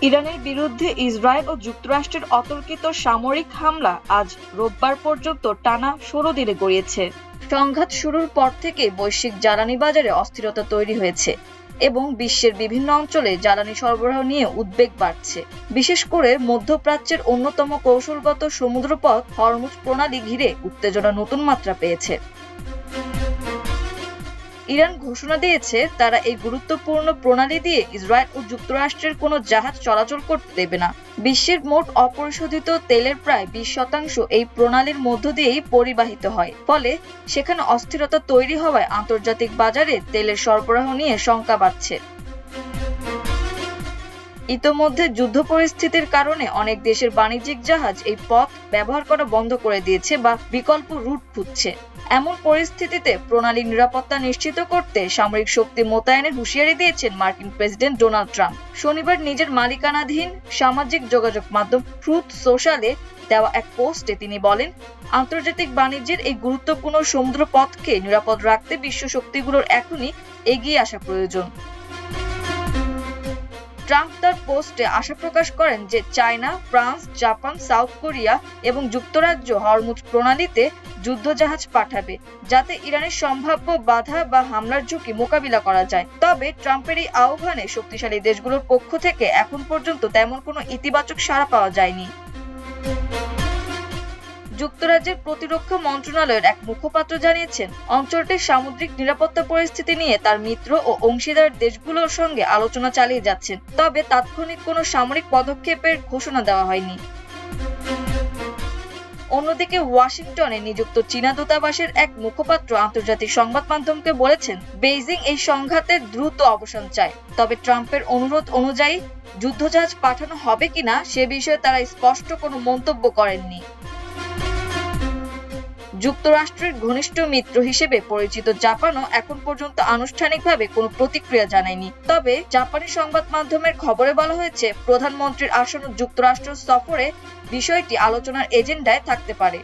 ইরানের বিরুদ্ধে ইসরায়েল ও যুক্তরাষ্ট্রের অতর্কিত সামরিক হামলা আজ রোববার পর্যন্ত টানা 16 দিনে গড়িয়েছে। সংঘাত শুরুর পর থেকে বৈশ্বিক জ্বালানি বাজারে অস্থিরতা তৈরি হয়েছে এবং বিশ্বের বিভিন্ন অঞ্চলে জ্বালানি সরবরাহ নিয়ে উদ্বেগ বাড়ছে। বিশেষ করে মধ্যপ্রাচ্যের অন্যতম কৌশলগত সমুদ্রপথ হরমুজ প্রণালী ঘিরে উত্তেজনা নতুন মাত্রা পেয়েছে। ইরান ঘোষণা দিয়েছে তারা এই গুরুত্বপূর্ণ প্রণালী দিয়ে ইসরায়েল ও যুক্তরাষ্ট্রের কোনো জাহাজ চলাচল করতে দেবে না। বিশ্বের মোট অপরিশোধিত তেলের প্রায় 20% এই প্রণালীর মধ্য দিয়েই পরিবাহিত হয়। ফলে সেখানে অস্থিরতা তৈরি হওয়ায় আন্তর্জাতিক বাজারে তেলের সরবরাহ নিয়ে শঙ্কা বাড়ছে। ইতোমধ্যে যুদ্ধ পরিস্থিতির কারণে অনেক দেশের বাণিজ্যিক জাহাজ এই পথ ব্যবহার করা বন্ধ করে দিয়েছে বা বিকল্প রুট খুঁজছে। এমন পরিস্থিতিতে প্রণালীর নিরাপত্তা নিশ্চিত করতে সামরিক শক্তি মোতায়েনের হুঁশিয়ারি দিয়েছেন মার্কিন প্রেসিডেন্ট ডোনাল্ড ট্রাম্প। শনিবার নিজের মালিকানাধীন সামাজিক যোগাযোগ মাধ্যম ট্রুথ সোশ্যালে দেওয়া এক পোস্টে তিনি বলেন, আন্তর্জাতিক বাণিজ্যের এই গুরুত্বপূর্ণ সমুদ্র পথকে নিরাপদ রাখতে বিশ্ব শক্তিগুলোর এখনই এগিয়ে আসা প্রয়োজন। ট্রাম্প তার পোস্টে আশা প্রকাশ করেন যে China, France, Japan, south Korea এবং যুক্তরাজ্য হরমুজ প্রণালীতে যুদ্ধজাহাজ পাঠাবে, যাতে ইরানের সম্ভাব্য বাধা বা হামলার ঝুঁকি মোকাবিলা করা যায়। তবে ট্রাম্পের এই আহ্বানে শক্তিশালী দেশগুলোর পক্ষ থেকে এখন পর্যন্ত তেমন কোনো ইতিবাচক সাড়া পাওয়া যায়নি। যুক্তরাজ্যের প্রতিরক্ষা মন্ত্রণালয়ের এক মুখপাত্র জানিয়েছেন, অঞ্চলটির সামুদ্রিক নিরাপত্তা পরিস্থিতি নিয়ে তার মিত্র ও অংশীদার দেশগুলোর সঙ্গে আলোচনা চালিয়ে যাচ্ছেন, তবে তাৎক্ষণিক কোনো সামরিক পদক্ষেপের ঘোষণা দেওয়া হয়নি। অন্যদিকে ওয়াশিংটনে নিযুক্ত চীনা দূতাবাসের এক মুখপাত্র আন্তর্জাতিক সংবাদ মাধ্যমকে বলেছেন, বেইজিং এই সংঘাতের দ্রুত অবসান চায়, তবে ট্রাম্পের অনুরোধ অনুযায়ী যুদ্ধজাহাজ পাঠানো হবে কিনা সে বিষয়ে তারা স্পষ্ট কোনো মন্তব্য করেননি। যুক্তরাষ্ট্রের ঘনিষ্ঠ মিত্র হিসেবে পরিচিত জাপানও এখন পর্যন্ত আনুষ্ঠানিকভাবে কোনো প্রতিক্রিয়া জানায়নি। তবে জাপানি সংবাদ মাধ্যমের খবরে বলা হয়েছে, প্রধানমন্ত্রীর আসন্ন যুক্তরাষ্ট্র সফরে বিষয়টি আলোচনার এজেন্ডায় থাকতে পারে।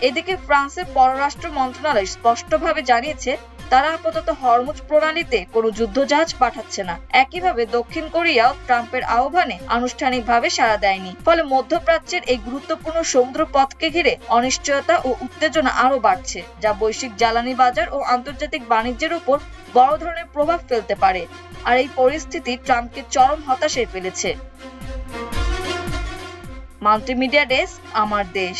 এদিকে ফ্রান্সের পররাষ্ট্র মন্ত্রণালয় স্পষ্টভাবে জানিয়েছে, তারা আপাতত হরমুজ প্রণালীতে কোনো যুদ্ধজাহাজ পাঠাচ্ছে না। একইভাবে দক্ষিণ কোরিয়াও ট্রাম্পের আহ্বানে আনুষ্ঠানিকভাবে সাড়া দেয়নি। ফলে মধ্যপ্রাচ্যের এই গুরুত্বপূর্ণ সমুদ্র পথকে ঘিরে অনিশ্চয়তা ও উত্তেজনা আরো বাড়ছে, যা বৈশ্বিক জ্বালানি বাজার ও আন্তর্জাতিক বাণিজ্যের উপর বড় ধরনের প্রভাব ফেলতে পারে। আর এই পরিস্থিতি ট্রাম্পকে চরম হতাশায় ফেলেছে। মাল্টিমিডিয়া ডেস্ক, আমার দেশ।